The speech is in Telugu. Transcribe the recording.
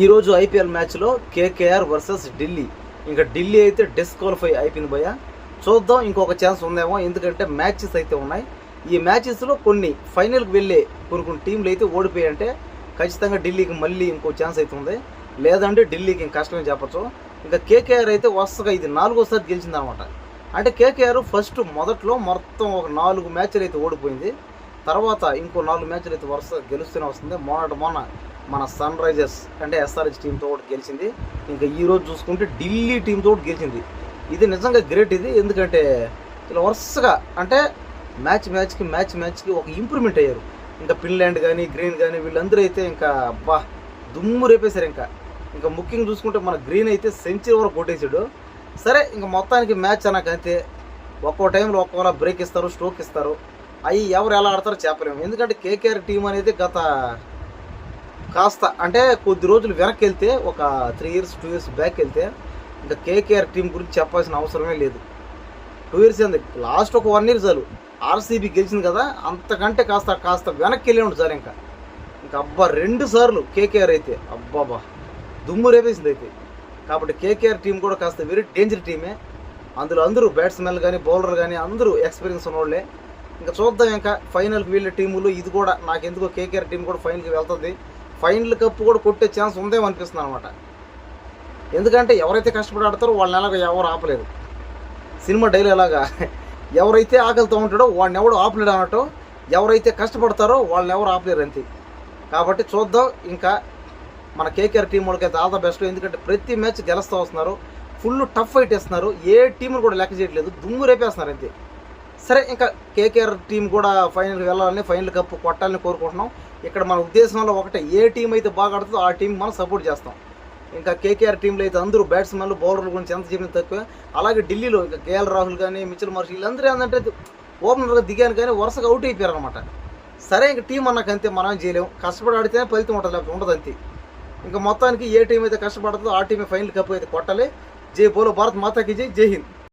ఈరోజు ఐపీఎల్ మ్యాచ్లో కేకేఆర్ వర్సెస్ ఢిల్లీ. ఇంకా ఢిల్లీ అయితే డిస్క్వాలిఫై అయిపోయింది భయ్య. చూద్దాం ఇంకొక ఛాన్స్ ఉందేమో, ఎందుకంటే మ్యాచెస్ అయితే ఉన్నాయి. ఈ మ్యాచెస్లో కొన్ని ఫైనల్కి వెళ్ళే కొన్ని టీంలు అయితే ఓడిపోయాయంటే ఖచ్చితంగా ఢిల్లీకి మళ్ళీ ఇంకో ఛాన్స్ అయితే ఉంది. లేదంటే ఢిల్లీకి ఇంక కష్టమే చెప్పచ్చు. ఇంకా కేకేఆర్ అయితే వరుసగా ఇది 4వ సారి గెలిచిందనమాట. అంటే కేకేఆర్ మొదట్లో మొత్తం ఒక 4 మ్యాచ్లు అయితే ఓడిపోయింది. తర్వాత ఇంకో 4 మ్యాచ్లు అయితే వరుసగా గెలుస్తూనే వస్తుంది. మొన్న మన సన్ రైజర్స్ అంటే ఎస్ఆర్హెచ్ టీంతో కూడా గెలిచింది. ఇంకా ఈరోజు చూసుకుంటే ఢిల్లీ టీంతో కూడా గెలిచింది. ఇది నిజంగా గ్రేట్. ఇది ఎందుకంటే ఇలా వరుసగా అంటే మ్యాచ్కి ఒక ఇంప్రూవ్మెంట్ అయ్యారు. ఇంకా ఫిన్లాండ్ కానీ గ్రీన్ కానీ వీళ్ళందరూ అయితే ఇంకా దుమ్ము రేపేశారు. ఇంకా ముఖ్యంగా చూసుకుంటే మన గ్రీన్ అయితే సెంచరీ వరకు కొట్టేసాడు. సరే ఇంకా మొత్తానికి మ్యాచ్ అన్నాకంతే ఒక్కో టైంలో ఒక్కోలా బ్రేక్ ఇస్తారు, స్ట్రోక్ ఇస్తారు. అవి ఎవరు ఎలా ఆడతారో చెప్పలేము. ఎందుకంటే కేకేఆర్ టీం అనేది గత కాస్త అంటే కొద్ది రోజులు వెనక్కి వెళ్తే ఒక 3 years 2 years బ్యాక్ వెళ్తే ఇంకా కేకేఆర్ టీం గురించి చెప్పాల్సిన అవసరమే లేదు. 2 years ఏంది, లాస్ట్ ఒక 1 year చాలు. ఆర్సీబీ గెలిచింది కదా, అంతకంటే కాస్త వెనక్కి వెళ్ళి ఉంటుంది సార్. ఇంకా అబ్బా 2 సార్లు కేకేఆర్ అయితే అబ్బాబా దుమ్ము రేపేసింది అయితే. కాబట్టి కేకేఆర్ టీం కూడా కాస్త వెరీ డేంజర్ టీమే. అందులో అందరూ బ్యాట్స్మెన్ కానీ బౌలర్ కానీ అందరూ ఎక్స్పీరియన్స్ ఉన్నవాళ్ళే. ఇంకా చూద్దాం ఇంకా ఫైనల్కి వెళ్ళే టీములు. ఇది కూడా నాకెందుకో కేకేఆర్ టీం కూడా ఫైనల్కి వెళ్తుంది. ఫైనల్ కప్ కూడా కొట్టే ఛాన్స్ ఉందేమో అనిపిస్తుంది అనమాట. ఎందుకంటే ఎవరైతే కష్టపడి ఆడతారో వాళ్ళని ఎలాగ ఎవరు ఆపలేరు. సినిమా డైలీ ఎలాగా ఎవరైతే ఆకలితో ఉంటాడో వాడిని ఎవడు ఆపలేడు అన్నట్టు, ఎవరైతే కష్టపడతారో వాళ్ళని ఎవరు ఆపలేరు అంతే. కాబట్టి చూద్దాం ఇంకా మన కేకేఆర్ టీం వాళ్ళకైతే ఆల్ ద బెస్ట్. ఎందుకంటే ప్రతి మ్యాచ్ గెలుస్తూ వస్తున్నారు, ఫుల్ టఫ్ ఫైట్ వేస్తున్నారు, ఏ టీంను కూడా లెక్క చేయట్లేదు, దుమ్ము రేపేస్తున్నారు అంతే. సరే ఇంకా కేకేఆర్ టీం కూడా ఫైనల్కి వెళ్ళాలని, ఫైనల్ కప్ కొట్టాలని కోరుకుంటున్నాం. ఇక్కడ మన ఉద్దేశంలో ఒకటే, ఏ టీం అయితే బాగా ఆడుతుందో ఆ టీం మనం సపోర్ట్ చేస్తాం. ఇంకా కేకేఆర్ టీంలో అయితే అందరూ బ్యాట్స్మెన్లు బౌలర్ల గురించి ఎంత చెప్పిన తక్కువే. అలాగే ఢిల్లీలో ఇంకా కేఎల్ రాహుల్ కానీ మిచెల్ మార్ష్ వీళ్ళందరూ ఏంటంటే ఓపెనర్గా దిగాను కానీ వరుసగా అవుట్ అయిపోయారు అనమాట. సరే ఇంకా టీం అన్నాకంతే మనం చేయలేము, కష్టపడి ఆడితేనే ఫలితం ఉంటుంది, లేకపోతే ఉండదు అంతే. ఇంకా మొత్తానికి ఏ టీం అయితే కష్టపడుతుందో ఆ టీమే ఫైనల్ కప్ అయితే కొట్టాలి. జై బోలో భారత్ మాతాకి జై, జై హింద్.